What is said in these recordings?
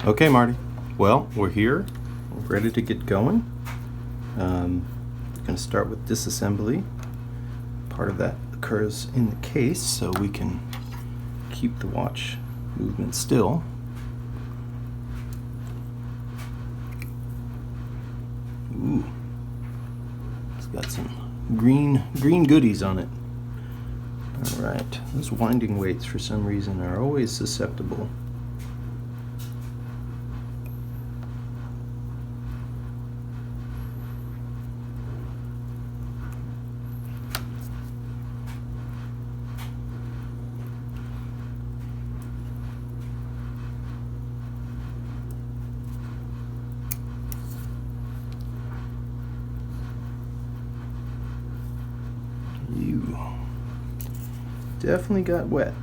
Okay, Marty. Well, we're here. We're ready to get going. Going to start with disassembly. Part of that occurs in the case, so we can keep the watch movement still. Ooh, it's got some green goodies on it. All right, those winding weights for some reason are always susceptible. You definitely got wet,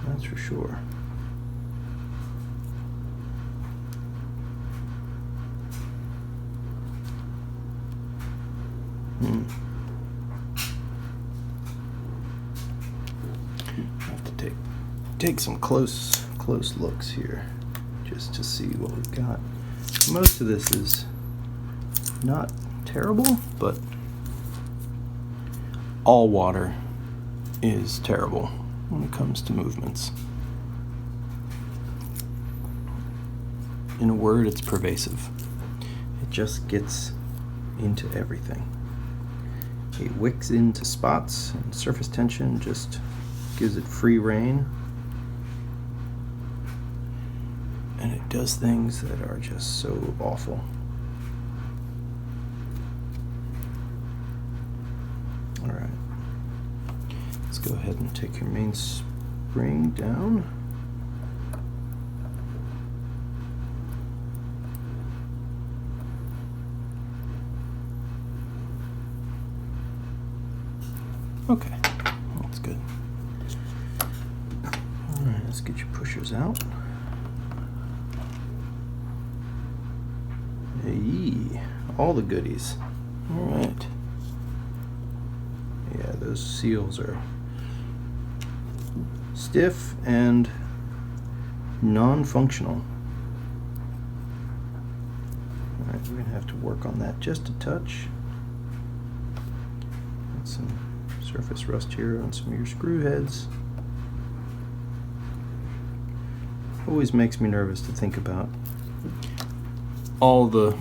that's for sure. I have to take some close looks here just to see what we've got. Most of this is not terrible, but all water is terrible when it comes to movements. In a word, it's pervasive. It just gets into everything. It wicks into spots, and surface tension just gives it free rein. And it does things that are just so awful. All right. Let's go ahead and take your main spring down. Okay, that's good. All right, let's get your pushers out. Hey, all the goodies. All right. Yeah, those seals are stiff and non-functional. All right, we're gonna have to work on that just a touch. Got some surface rust here on some of your screw heads. Always makes me nervous to think about all the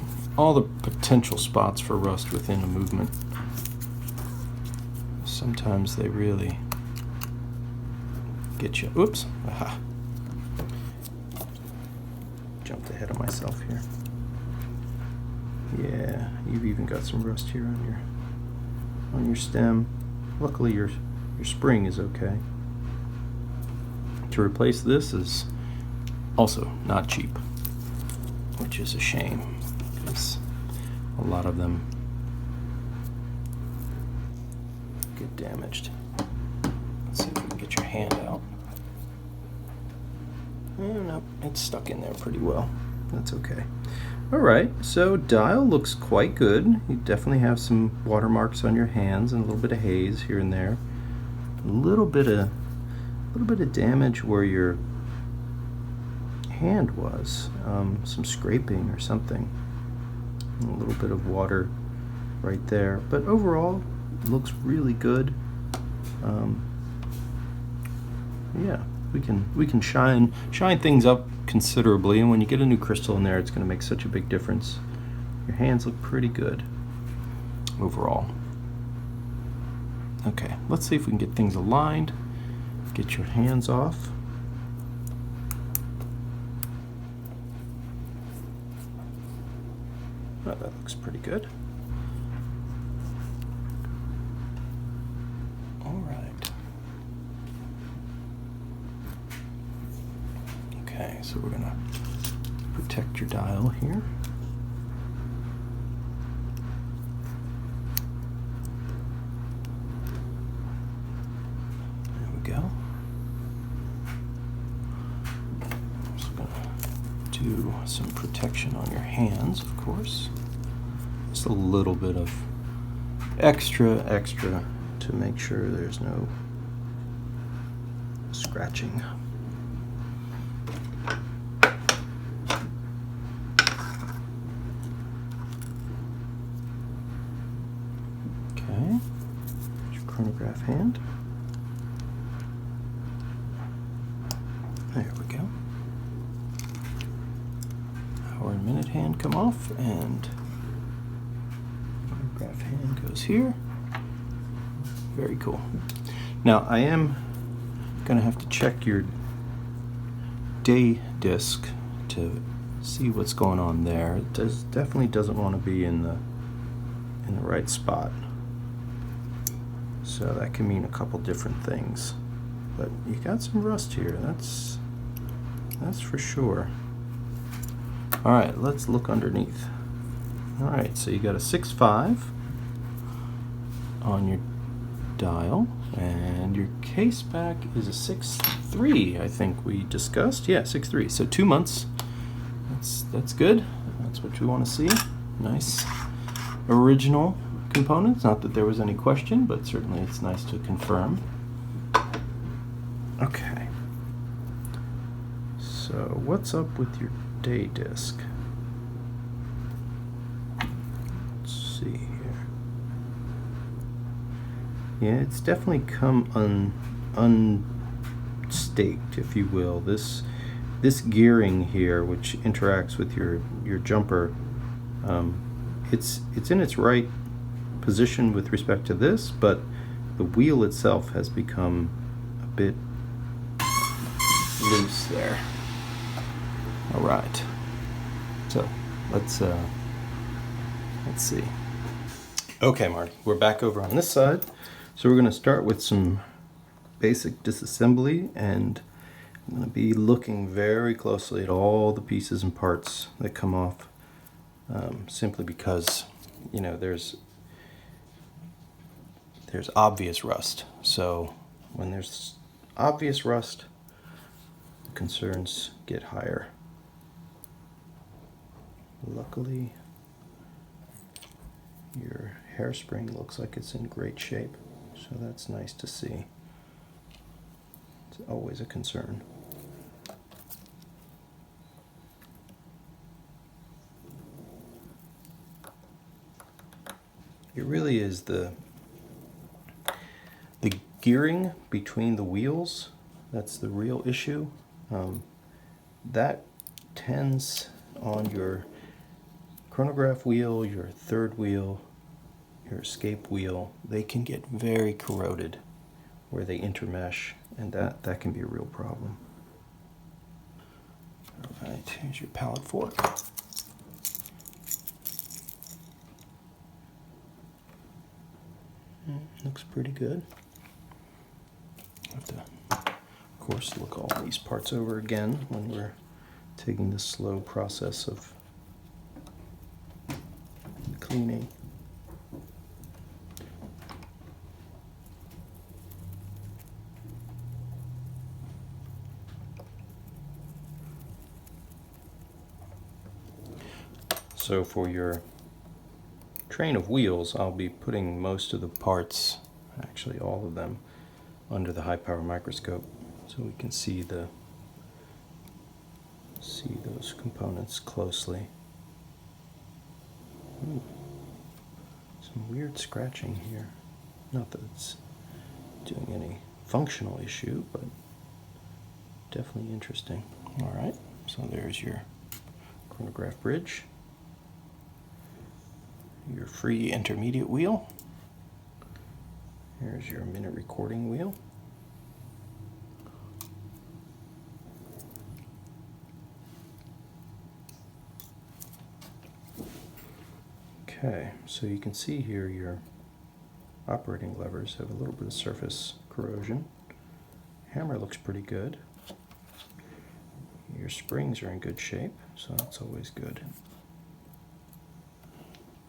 potential spots for rust within a movement. Sometimes they really get you. Oops. Aha. Jumped ahead of myself here. Yeah, you've even got some rust here on your stem. Luckily your spring is okay. To replace this is also not cheap, which is a shame because a lot of them get damaged. Let's see if we can get your hand out. Nope, it's stuck in there pretty well. That's okay. All right, so dial looks quite good. You definitely have some watermarks on your hands and a little bit of haze here and there. A little bit of damage where your hand was, some scraping or something. A little bit of water right there, but overall, it looks really good. Yeah, we can shine things up considerably, and when you get a new crystal in there, it's going to make such a big difference. Your hands look pretty good overall. Okay, let's see if we can get things aligned. Get your hands off. Oh, that looks pretty good. All right. Okay, so we're gonna protect your dial here. There we go. So we're gonna do some protection on your hands, of course. Just a little bit of extra to make sure there's no scratching. chronograph hand. There we go. Hour and minute hand come off, and chronograph hand goes here. Very cool. Now I am gonna have to check your day disc to see what's going on there. It definitely doesn't want to be in the right spot. So that can mean a couple different things. But you got some rust here. That's for sure. All right, let's look underneath. All right, so you got a 6.5 on your dial, and your case back is a 6.3. I think we discussed. Yeah, 6.3. So 2 months. That's good. That's what you want to see. Nice original components. Not that there was any question, but certainly it's nice to confirm. Okay. So what's up with your day disc? Let's see here. Yeah, it's definitely come unstaked, if you will. This gearing here, which interacts with your jumper, it's in its right position with respect to this, but the wheel itself has become a bit loose there. All right, so let's see. Okay, Marty, we're back over on this side. So we're going to start with some basic disassembly, and I'm going to be looking very closely at all the pieces and parts that come off, simply because, you know, there's obvious rust. So when there's obvious rust, the concerns get higher. Luckily, your hairspring looks like it's in great shape, so that's nice to see. It's always a concern. It really is the gearing between the wheels that's the real issue. That tends on your chronograph wheel, your third wheel, your escape wheel. They can get very corroded where they intermesh, and that can be a real problem. All right, here's your palette fork. Looks pretty good. Have to, of course, look all these parts over again when we're taking the slow process of cleaning. So for your train of wheels, I'll be putting most of the parts, actually all of them, under the high power microscope so we can see those components closely. Ooh, some weird scratching here. Not that it's doing any functional issue, but definitely interesting. All right, so there's your chronograph bridge, your free intermediate wheel. Here's your minute recording wheel. Okay, so you can see here your operating levers have a little bit of surface corrosion. Hammer looks pretty good. Your springs are in good shape, so that's always good.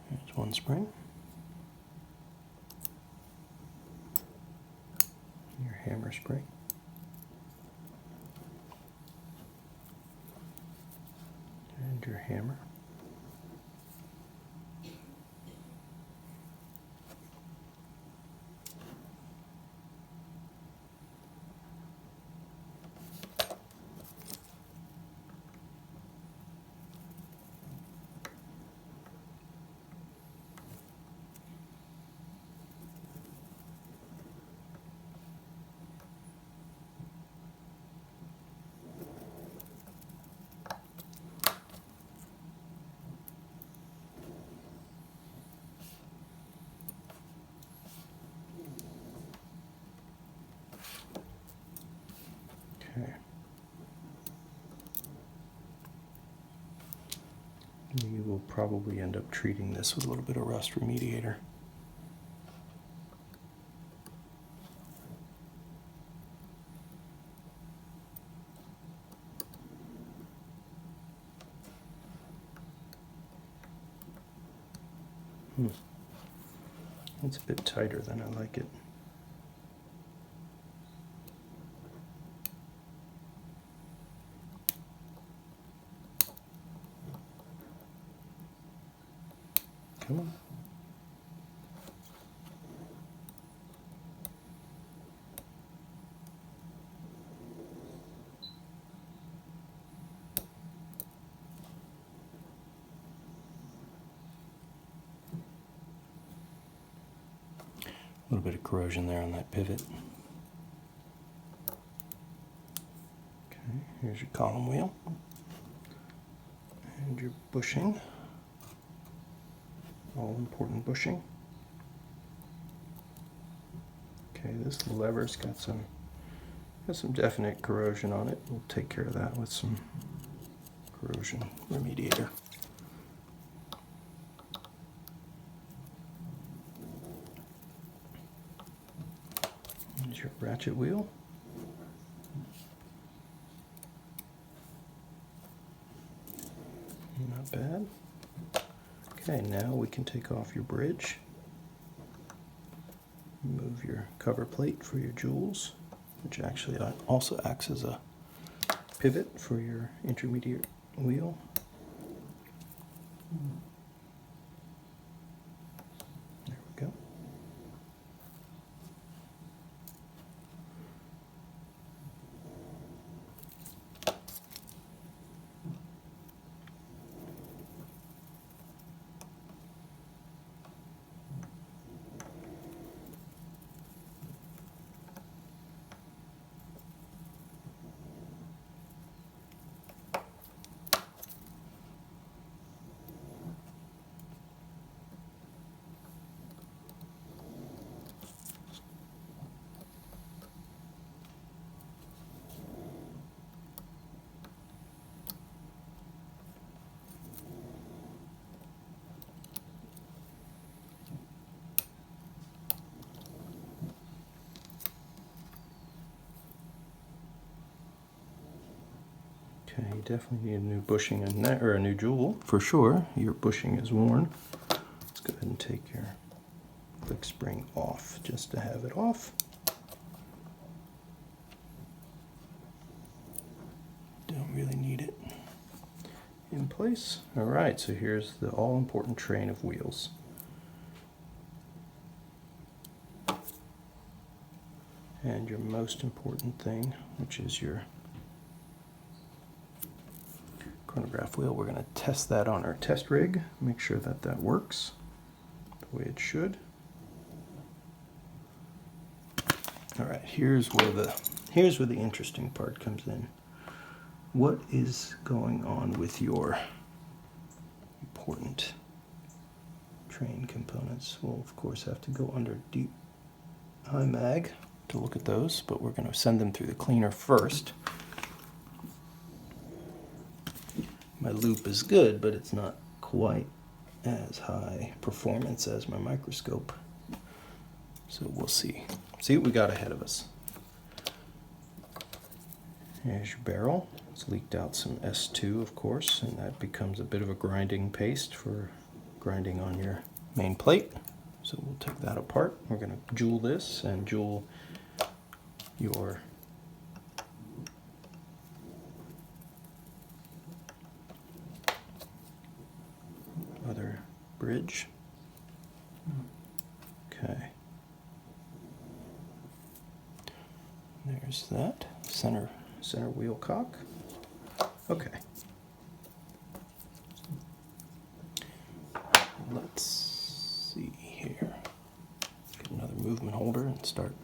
Here's one spring. Your hammer spring. And your hammer. probably end up treating this with a little bit of rust remediator. It's a bit tighter than I like it. Come on. A little bit of corrosion there on that pivot. Okay, here's your column wheel and your bushing. All important bushing. Okay, this lever's got some definite corrosion on it. We'll take care of that with some corrosion remediator. Here's your ratchet wheel. Not bad. Okay, now we can take off your bridge. Remove your cover plate for your jewels, which actually also acts as a pivot for your intermediate wheel. There we go. Okay, you definitely need a new bushing in that, or a new jewel for sure. Your bushing is worn. Let's go ahead and take your click spring off just to have it off. Don't really need it in place. All right, so here's the all-important train of wheels. And your most important thing, which is your chronograph wheel. We're going to test that on our test rig, make sure that that works the way it should. All right, here's where the interesting part comes in. What is going on with your important train components? We'll of course have to go under deep IMAG to look at those, but we're going to send them through the cleaner first. My loop is good, but it's not quite as high performance as my microscope. So we'll see. See what we got ahead of us. Here's your barrel. It's leaked out some S2, of course, and that becomes a bit of a grinding paste for grinding on your main plate. So we'll take that apart. We're going to jewel this and jewel your other bridge. Okay. There's that center wheel cock. Okay. Let's see here. Get another movement holder and start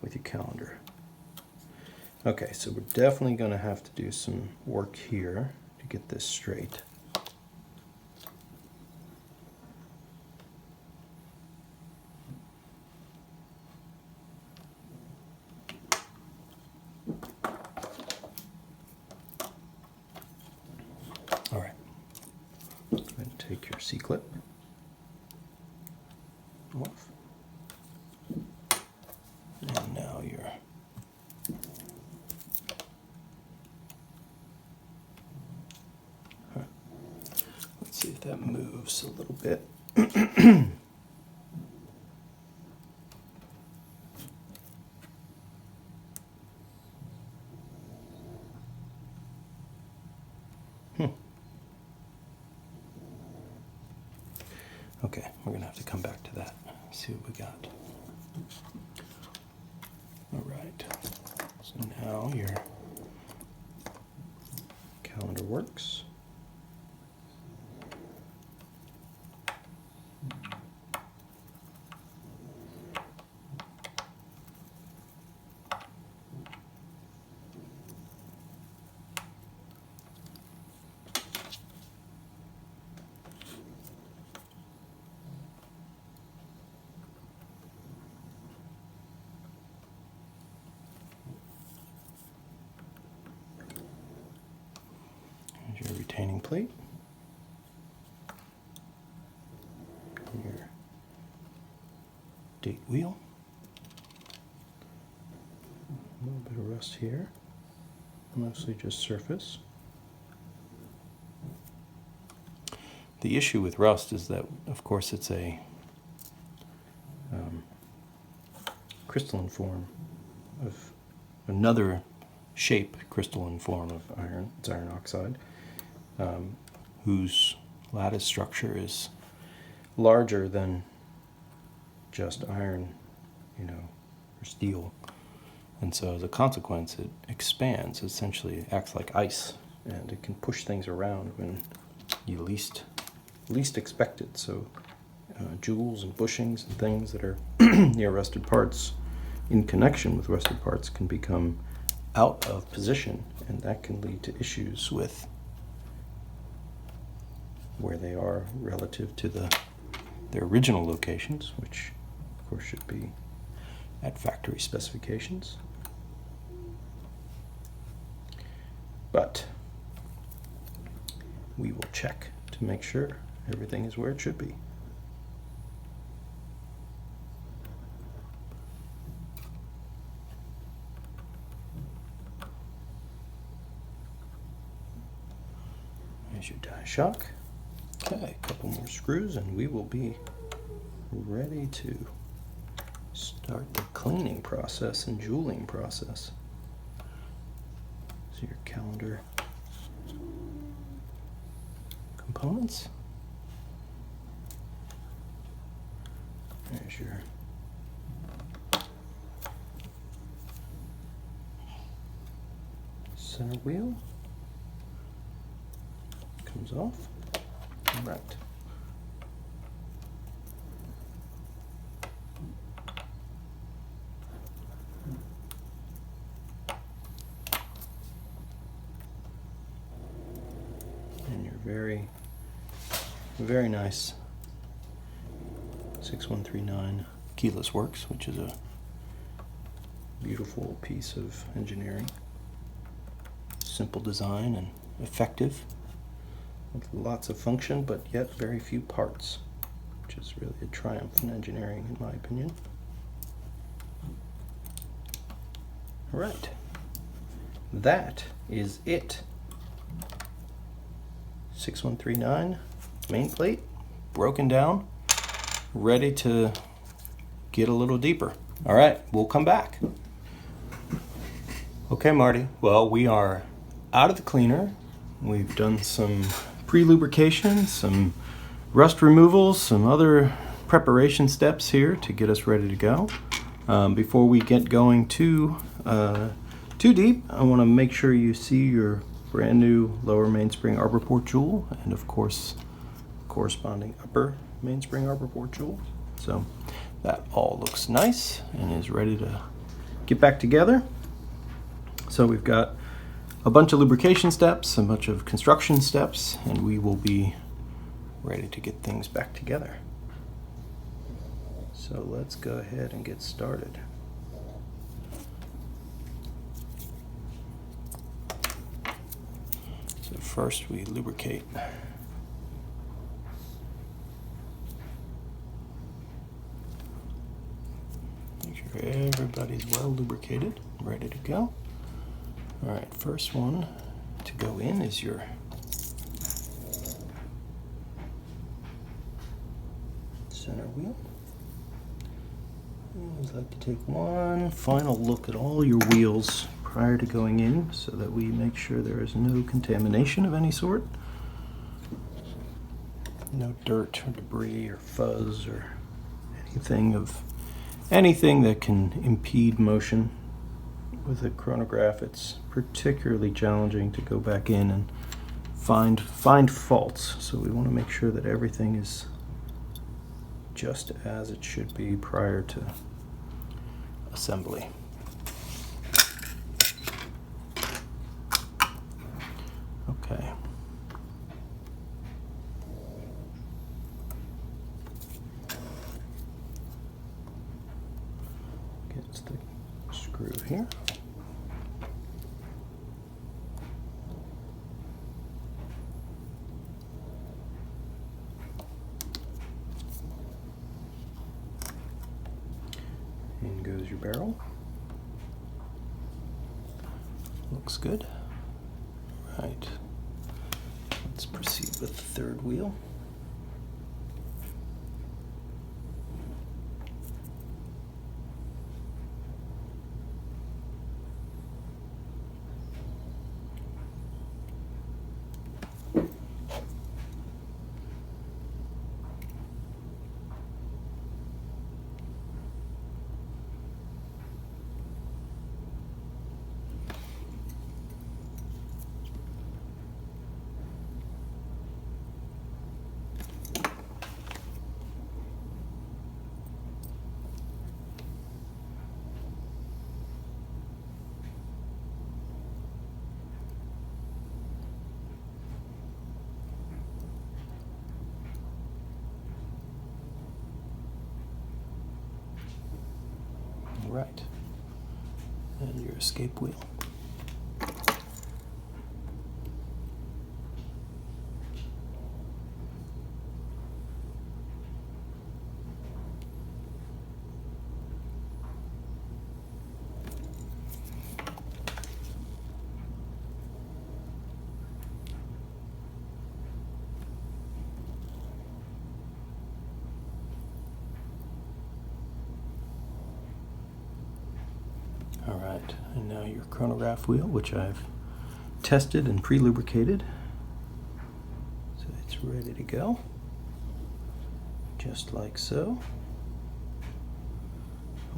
with your calendar. Okay, so we're definitely going to have to do some work here to get this straight. C-clip off. And now your let's see if that moves a little bit. Okay, we're gonna have to come back to that. See what we got. All right, so now your calendar works. Your retaining plate, your date wheel, a little bit of rust here, mostly just surface. The issue with rust is that, of course, it's a crystalline form of another shape, crystalline form of iron. It's iron oxide. Whose lattice structure is larger than just iron, or steel. And so as a consequence, it expands, essentially acts like ice, and it can push things around when you least expect it. So jewels and bushings and things that are near rusted parts in connection with rusted parts can become out of position, and that can lead to issues with where they are relative to their original locations, which of course should be at factory specifications. But we will check to make sure everything is where it should be. There's your die shock. Okay, a couple more screws and we will be ready to start the cleaning process and jeweling process. So your calendar components. There's your center wheel. Comes off. All right. And your very, very nice 6139 keyless works, which is a beautiful piece of engineering. Simple design and effective, with lots of function, but yet very few parts, which is really a triumph in engineering, in my opinion. All right, that is it. 6139 main plate, broken down, ready to get a little deeper. All right, we'll come back. Okay, Marty, well, we are out of the cleaner. We've done some pre-lubrication, some rust removals, some other preparation steps here to get us ready to go. Before we get going too deep, I want to make sure you see your brand new lower mainspring arbor port jewel, and of course corresponding upper mainspring arbor port jewel. So that all looks nice and is ready to get back together. So we've got a bunch of lubrication steps, a bunch of construction steps, and we will be ready to get things back together. So let's go ahead and get started. So first we lubricate sure everybody's well lubricated, ready to go. All right, first one to go in is your center wheel. I always like to take one final look at all your wheels prior to going in so that we make sure there is no contamination of any sort. No dirt or debris or fuzz or anything that can impede motion. With a chronograph, it's particularly challenging to go back in and find faults. So we want to make sure that everything is just as it should be prior to assembly. Okay. Gets the screw here. In goes your barrel. Looks good. Right. Let's proceed with the third wheel. Right. And your escape wheel. All right, and now your chronograph wheel, which I've tested and pre-lubricated. So it's ready to go, just like so.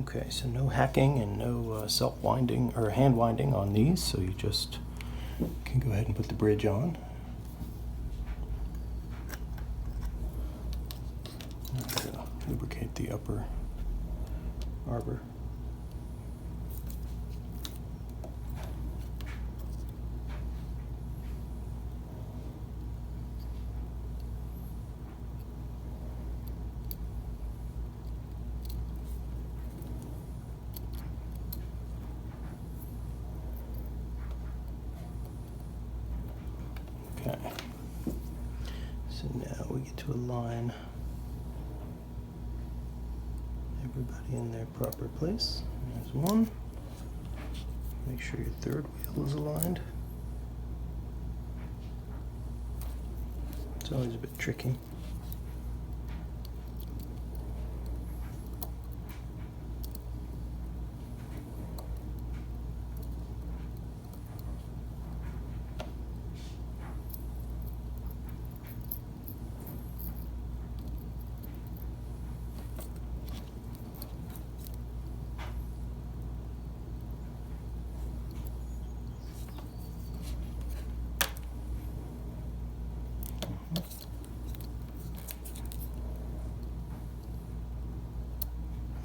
Okay, so no hacking and no self-winding or hand winding on these, so you just can go ahead and put the bridge on. I'm going to lubricate the upper arbor. Okay, so now we get to align everybody in their proper place. There's one. Make sure your third wheel is aligned. It's always a bit tricky.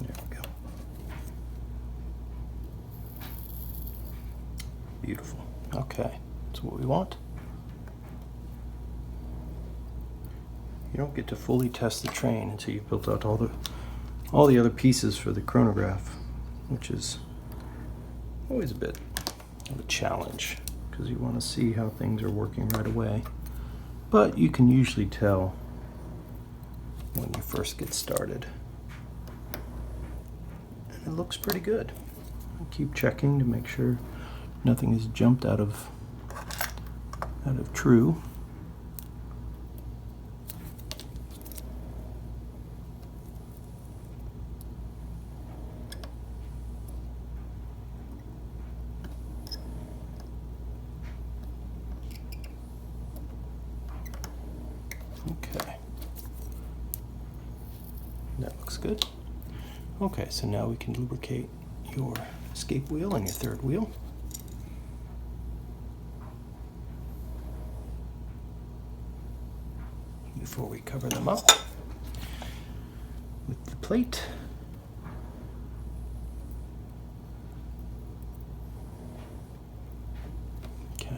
There we go. Beautiful. Okay, that's what we want. You don't get to fully test the train until you've built out all the other pieces for the chronograph, which is always a bit of a challenge because you want to see how things are working right away. But you can usually tell when you first get started. And it looks pretty good. I'll keep checking to make sure nothing has jumped out of true. Okay, that looks good. Okay, so now we can lubricate your escape wheel and your third wheel. Before we cover them up with the plate. Okay.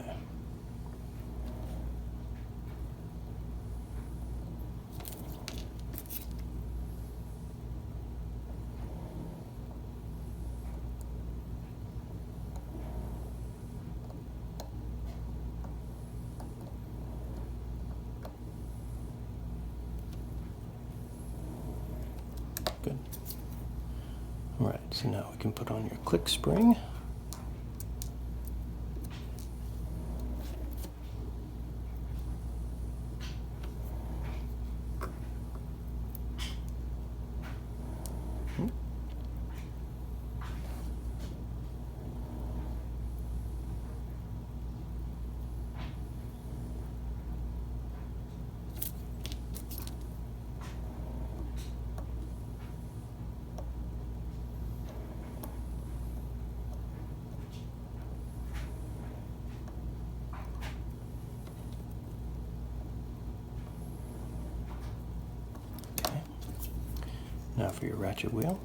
Good. All right, so now we can put on your click spring. Now for your ratchet wheel.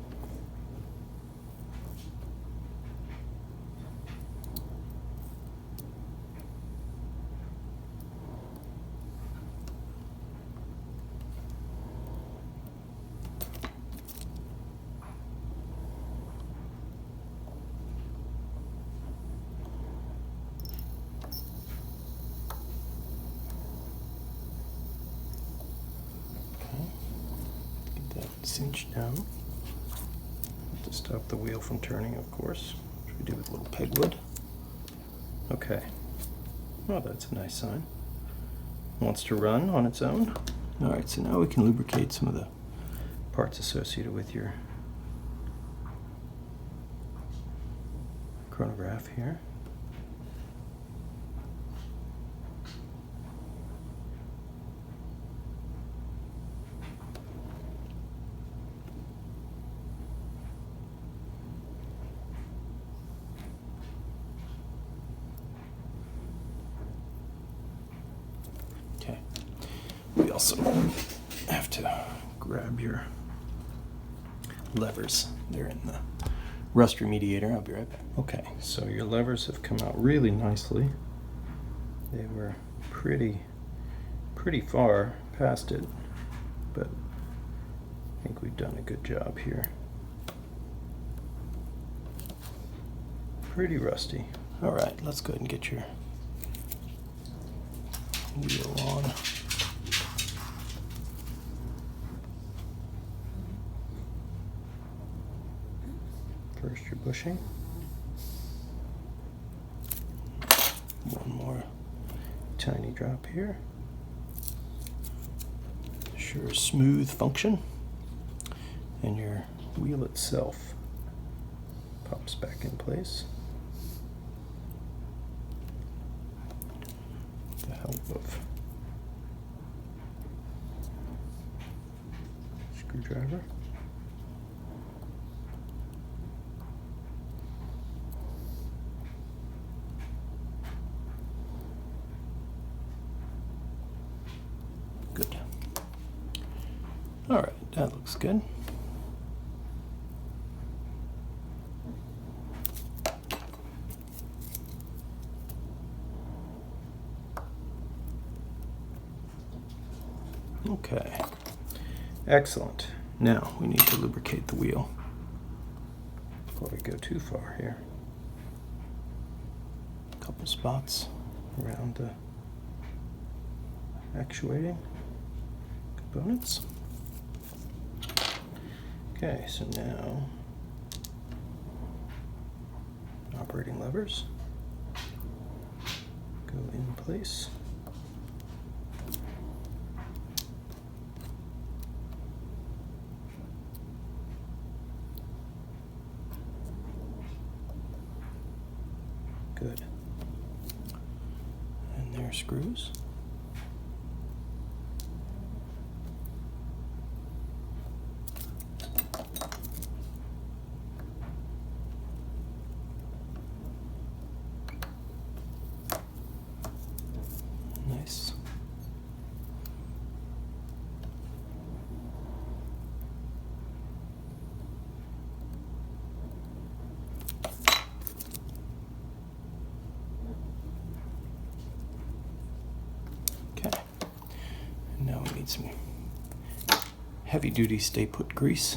Cinch down to stop the wheel from turning, of course, which we do with a little pegwood. Okay, well, that's a nice sign. Wants to run on its own. All right, so now we can lubricate some of the parts associated with your chronograph here. We also have to grab your levers. They're in the rust remediator. I'll be right back. Okay, so your levers have come out really nicely. They were pretty far past it, but I think we've done a good job here. Pretty rusty. All right, let's go ahead and get your wheel on. First your bushing. One more tiny drop here. Sure, smooth function. And your wheel itself pops back in place with the help of screwdriver. Good. All right, that looks good. Okay, excellent. Now we need to lubricate the wheel before we go too far here. A couple spots around the actuating components. Okay, so now operating levers go in place. Good. And there are screws. Nice. Okay. And now we need some heavy-duty stay-put grease.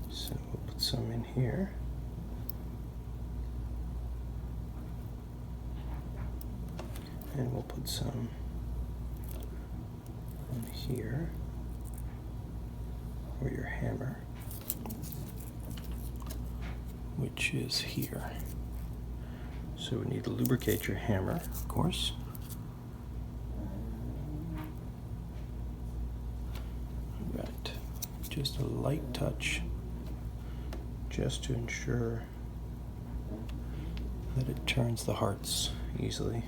So we'll put some in here. And we'll put some on here, or your hammer, which is here. So we need to lubricate your hammer, of course. Right, just a light touch, just to ensure that it turns the hearts easily.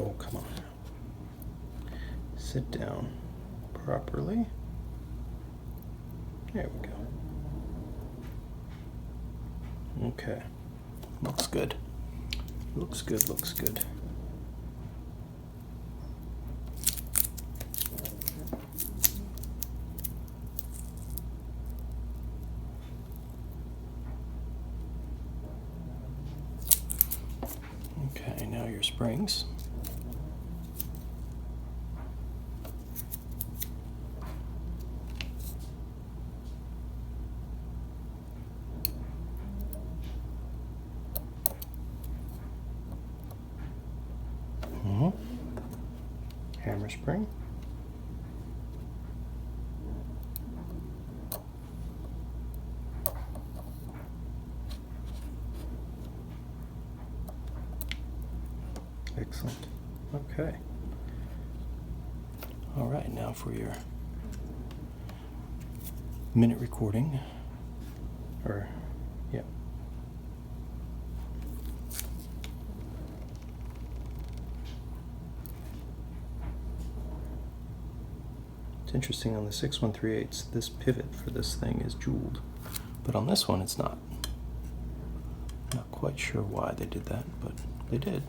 Oh, come on. Sit down properly. There we go. Okay. Looks good. Looks good, looks good. Okay, now your springs. Hammer spring. Excellent. Okay. All right, now for your minute recording. Yeah. It's interesting, on the 6138s, this pivot for this thing is jeweled, but on this one it's not. Not quite sure why they did that, but they did.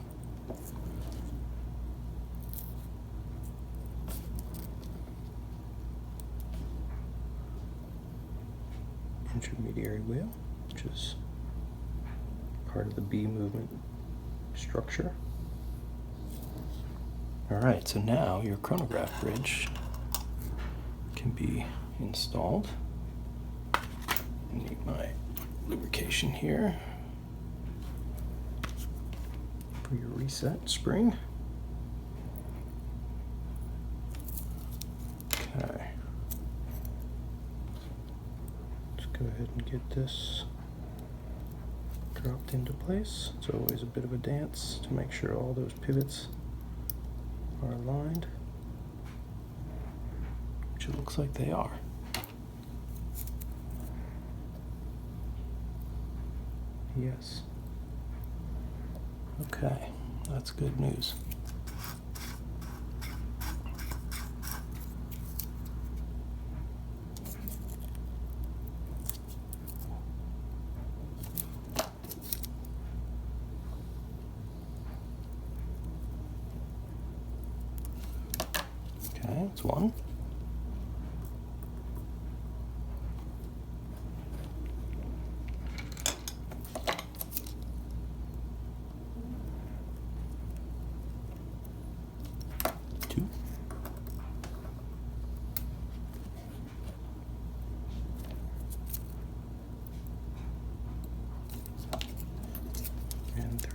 Intermediary wheel, which is part of the B movement structure. All right, so now your chronograph bridge can be installed. I need my lubrication here for your reset spring. Okay. Let's go ahead and get this dropped into place. It's always a bit of a dance to make sure all those pivots are aligned, which it looks like they are. Yes. Okay, that's good news. Okay, that's one.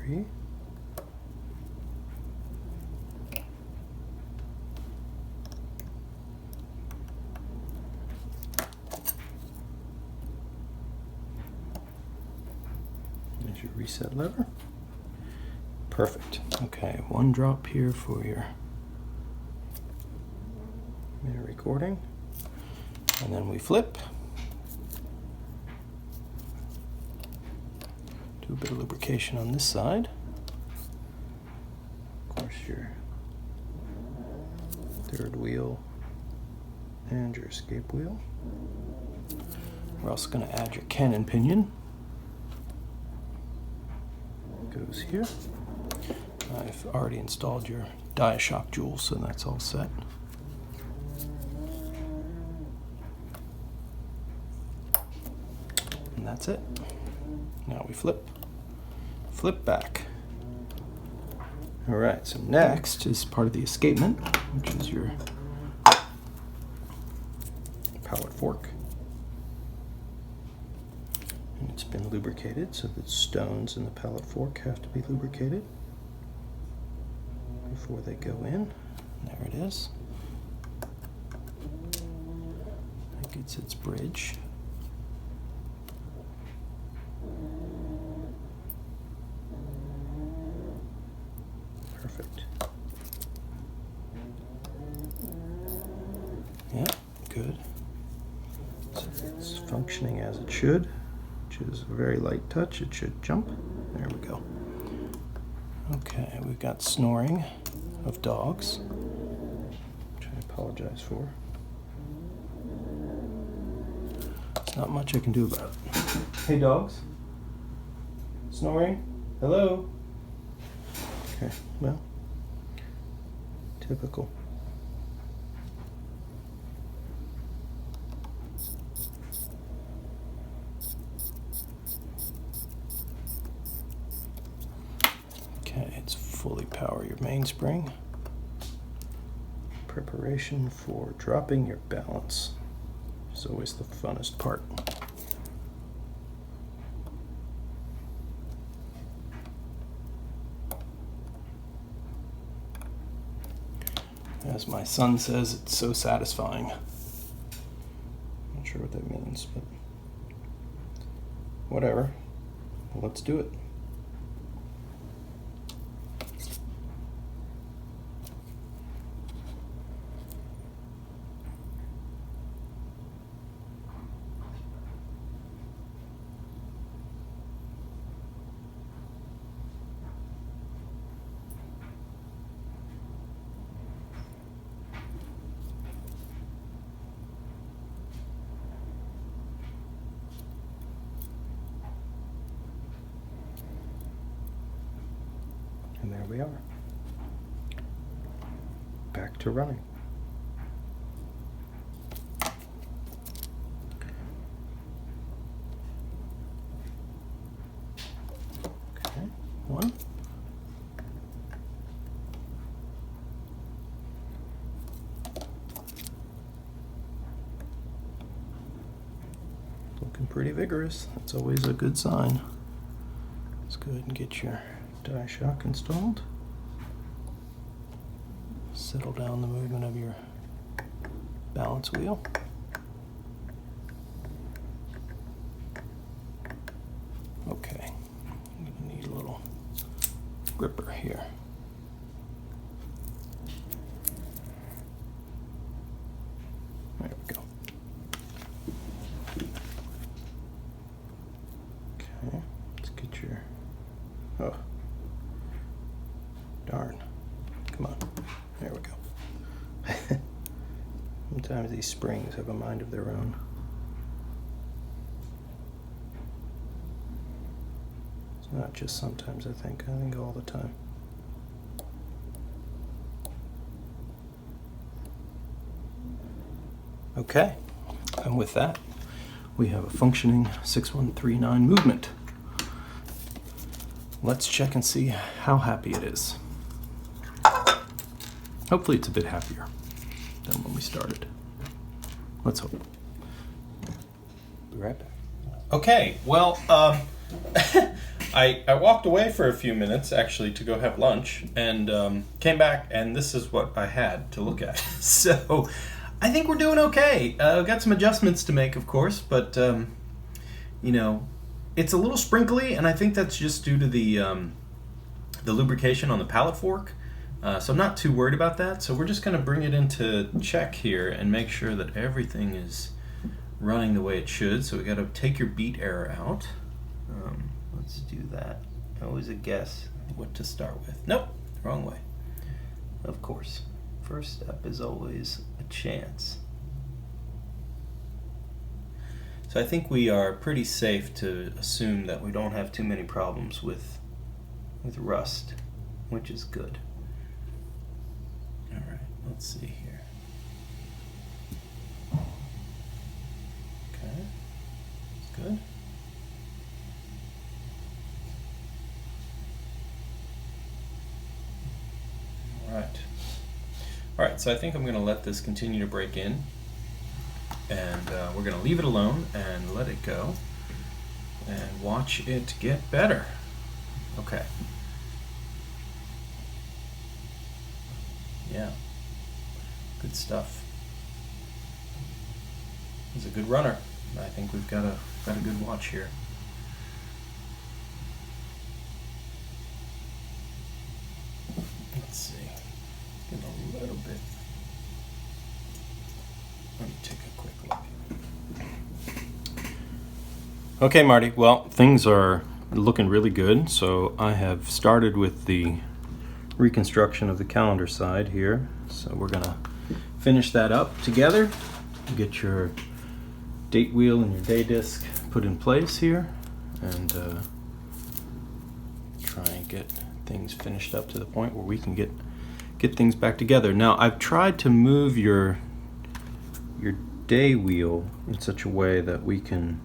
3. There's your reset lever. Perfect. Okay, 1 drop here for your minute recording. And then we flip. Do a bit of lubrication on this side. Of course, your 3rd wheel and your escape wheel. We're also going to add your cannon pinion. Goes here. I've already installed your Diashock jewel, so that's all set. And that's it. Now we flip back. All right, so next is part of the escapement, which is your pallet fork. And it's been lubricated, so the stones in the pallet fork have to be lubricated before they go in. There it is. That gets its bridge. Perfect. Yeah, good. So it's functioning as it should, which is a very light touch. It should jump. There we go. Okay, we've got snoring of dogs, which I apologize for. There's not much I can do about it. Hey dogs? Snoring? Hello? Okay, well, typical. Okay, it's fully power your mainspring. Preparation for dropping your balance is always the funnest part. As my son says, it's so satisfying. Not sure what that means, but whatever. Well, let's do it. And there we are. Back to running. Okay, 1. Looking pretty vigorous. That's always a good sign. Let's go ahead and get your Diashock installed. Settle down the movement of your balance wheel. Okay, I'm going to need a little gripper here. There we go. Okay, let's get your, oh, darn. Come on. There we go. Sometimes these springs have a mind of their own. It's not just sometimes, I think all the time. Okay, and with that, we have a functioning 6139 movement. Let's check and see how happy it is. Hopefully it's a bit happier than when we started. Let's hope. Be right back. Okay, well, I walked away for a few minutes actually to go have lunch, and came back, and this is what I had to look at. So I think we're doing okay. We've got some adjustments to make, of course, but you know, it's a little sprinkly, and I think that's just due to the lubrication on the pallet fork. So I'm not too worried about that. So we're just going to bring it into check here and make sure that everything is running the way it should. So we got to take your beat error out. Let's do that. Always a guess what to start with. Nope, wrong way. Of course, first step is always a chance. So I think we are pretty safe to assume that we don't have too many problems with rust, which is good. All right, let's see here. Okay, that's good. All right, so I think I'm going to let this continue to break in, and we're going to leave it alone and let it go and watch it get better. Okay. Yeah, good stuff. He's a good runner. I think we've got a good watch here. Let's see. Get a little bit. Let me take a quick look. Okay, Marty. Well, things are looking really good. So I have started with the reconstruction of the calendar side here. So we're gonna finish that up together. Get your date wheel and your day disc put in place here, and try and get things finished up to the point where we can get things back together. Now I've tried to move your day wheel in such a way that we can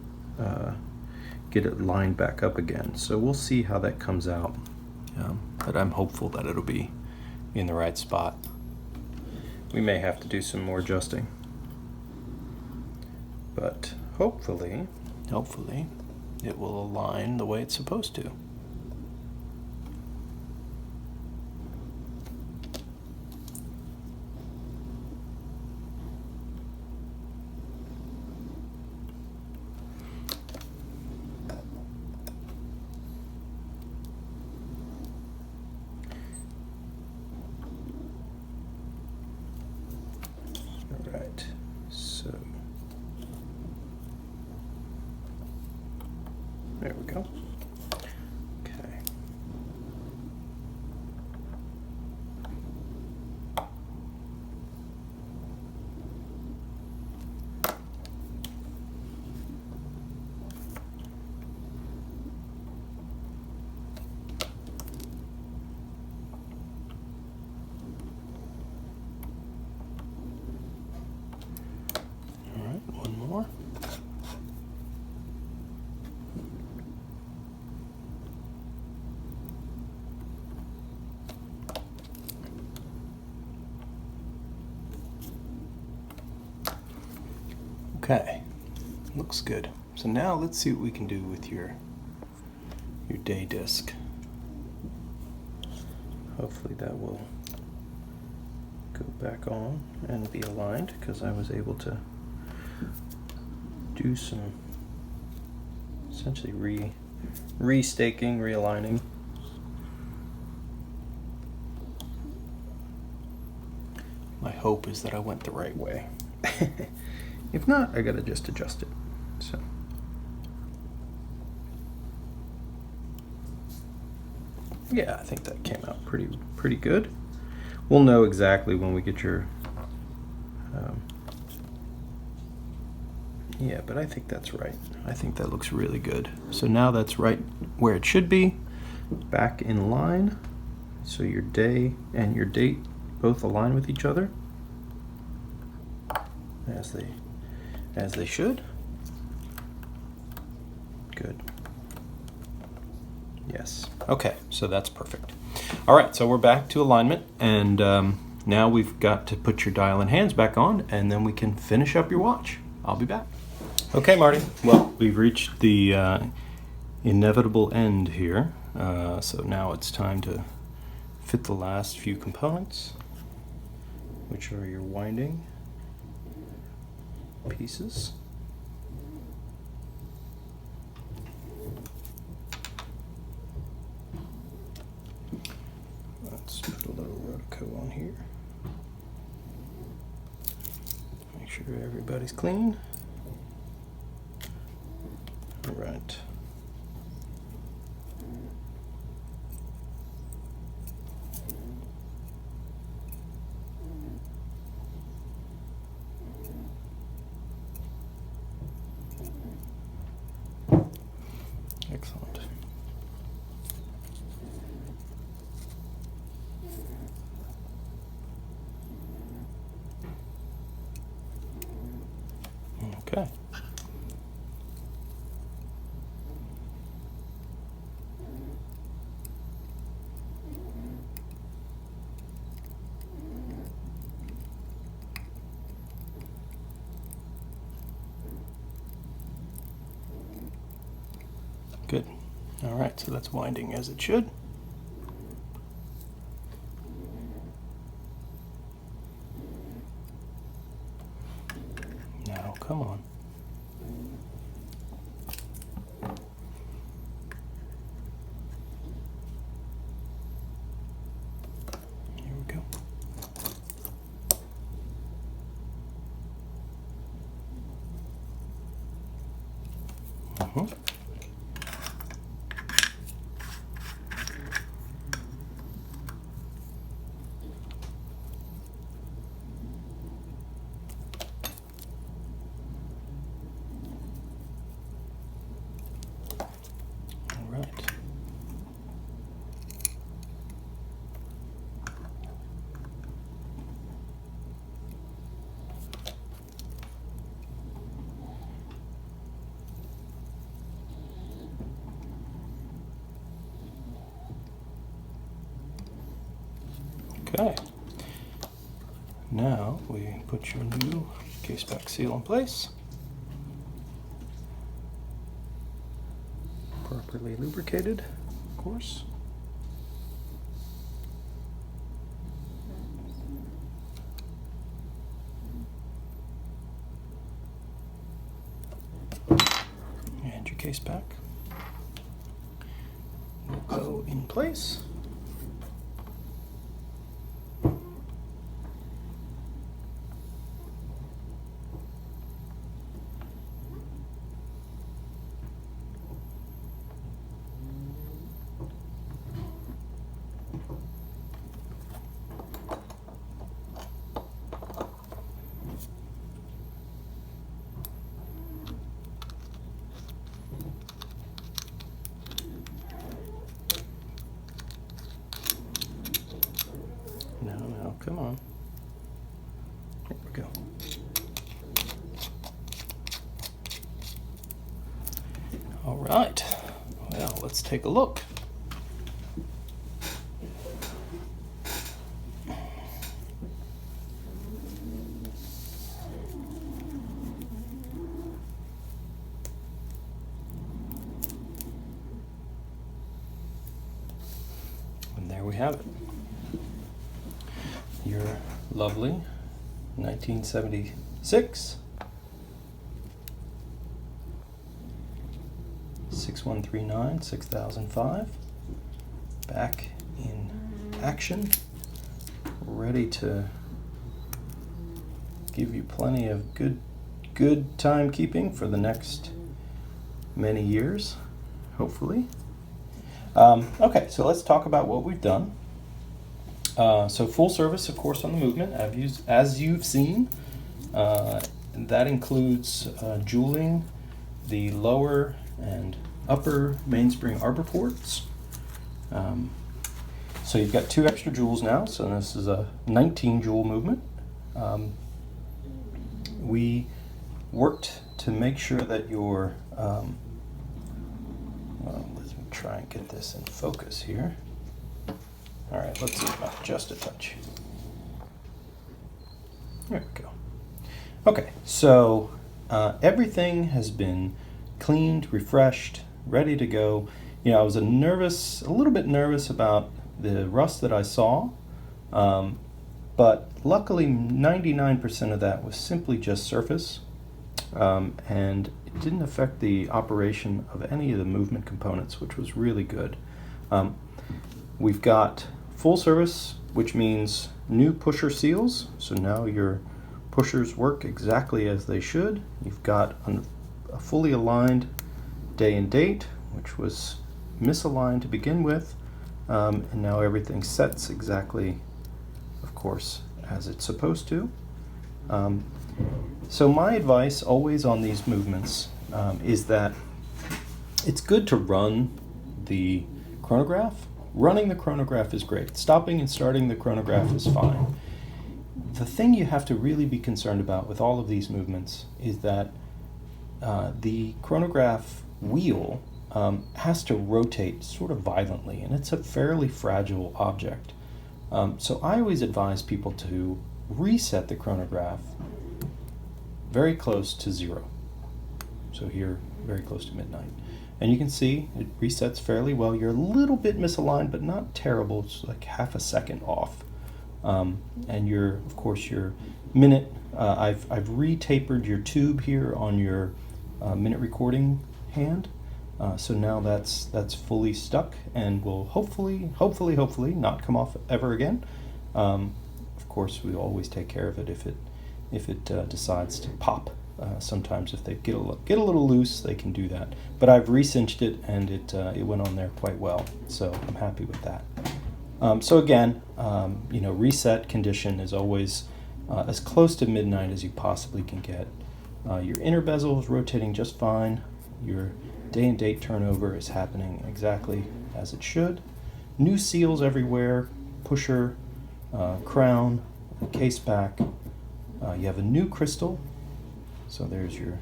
get it lined back up again. So we'll see how that comes out, but I'm hopeful that it'll be in the right spot. We may have to do some more adjusting, but hopefully it will align the way it's supposed to. There we go. Okay. All right, one more. Okay, looks good. So now let's see what we can do with your day disc. Hopefully that will go back on and be aligned, because I was able to do some essentially restaking, realigning. My hope is that I went the right way. If not, I gotta just adjust it. So. Yeah, I think that came out pretty good. We'll know exactly when we get your. Yeah, but I think that's right. I think that looks really good. So now that's right where it should be, back in line. So your day and your date both align with each other, as they should. Good. Yes. Okay, so that's perfect. All right, so we're back to alignment, and now we've got to put your dial and hands back on, and then we can finish up your watch. I'll be back. Okay, Marty. Well, we've reached the inevitable end here. So now it's time to fit the last few components, which are your winding pieces. Let's put a little Rotoco on here. Make sure everybody's clean. All right. Excellent. Okay. Good. All right, so that's winding as it should. Now, come on. Here we go. All right. Okay. Now we put your new case back seal in place. Properly lubricated, of course. And your case back will go in place. No, come on. Here we go. All right. Well, let's take a look. And there we have it. Your lovely 1976 6139 6005 back in action, ready to give you plenty of good timekeeping for the next many years, hopefully. Okay, so let's talk about what we've done. So full service, of course, on the movement, as you've seen. That includes jeweling the lower and upper mainspring arbor ports. So you've got 2 extra jewels now, so this is a 19 jewel movement. We worked to make sure that your, well, let me try and get this in focus here. All right, let's zoom up just a touch. There we go. Okay, so everything has been cleaned, refreshed. ready to go. You know, I was a little bit nervous about the rust that I saw, but luckily 99% of that was simply just surface, and it didn't affect the operation of any of the movement components, which was really good. We've got full service, which means new pusher seals, so now your pushers work exactly as they should. You've got a fully aligned day and date, which was misaligned to begin with, and now everything sets exactly, of course, as it's supposed to. So my advice always on these movements is that it's good to run the chronograph. Running the chronograph is great. Stopping and starting the chronograph is fine. The thing you have to really be concerned about with all of these movements is that the chronograph wheel has to rotate sort of violently, and it's a fairly fragile object. So I always advise people to reset the chronograph very close to 0. So here, very close to midnight. And you can see it resets fairly well. You're a little bit misaligned, but not terrible. It's like half a second off. And of course, your minute, I've re-tapered your tube here on your minute recording hand. So now that's fully stuck and will hopefully not come off ever again. Of course, we always take care of it if it decides to pop. Sometimes if they get a little loose, they can do that. But I've re-cinched it, and it went on there quite well. So I'm happy with that. So again, reset condition is always as close to midnight as you possibly can get. Your inner bezel is rotating just fine. Your day and date turnover is happening exactly as it should. New seals everywhere, pusher, crown, case back. You have a new crystal. So there's your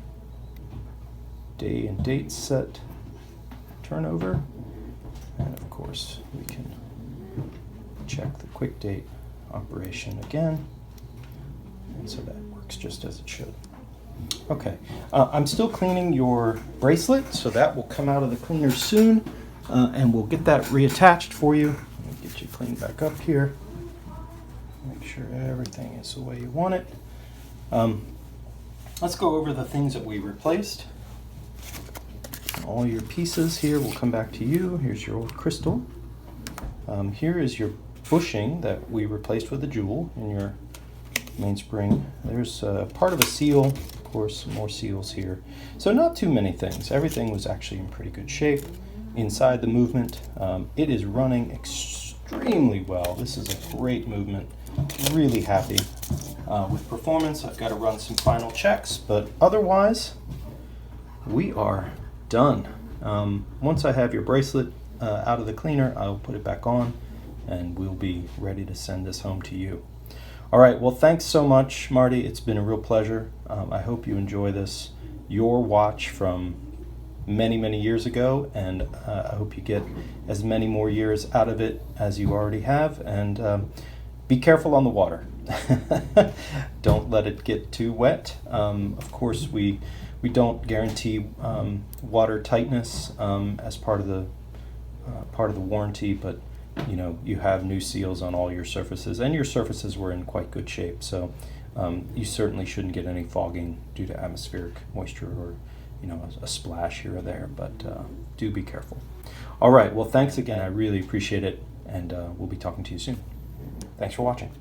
day and date set turnover. And of course, we can check the quick date operation again. And so that works just as it should. Okay, I'm still cleaning your bracelet, so that will come out of the cleaner soon, and we'll get that reattached for you. Let me get you cleaned back up here. Make sure everything is the way you want it. Let's go over the things that we replaced. All your pieces here will come back to you. Here's your old crystal. Here is your bushing that we replaced with a jewel in your mainspring. There's part of a seal, of course, some more seals here. So not too many things. Everything was actually in pretty good shape. Inside the movement, it is running extremely well. This is a great movement. Really happy with performance. I've got to run some final checks, but otherwise, we are done. Once I have your bracelet out of the cleaner, I'll put it back on, and we'll be ready to send this home to you. All right, well, thanks so much, Marty. It's been a real pleasure. I hope you enjoy this, your watch from many, many years ago, and I hope you get as many more years out of it as you already have, and be careful on the water. Don't let it get too wet. Of course, we don't guarantee water tightness as part of the warranty, but you have new seals on all your surfaces, and your surfaces were in quite good shape, so you certainly shouldn't get any fogging due to atmospheric moisture or a splash here or there, but do be careful. All right, well, thanks again. I really appreciate it, and we'll be talking to you soon. Thanks for watching.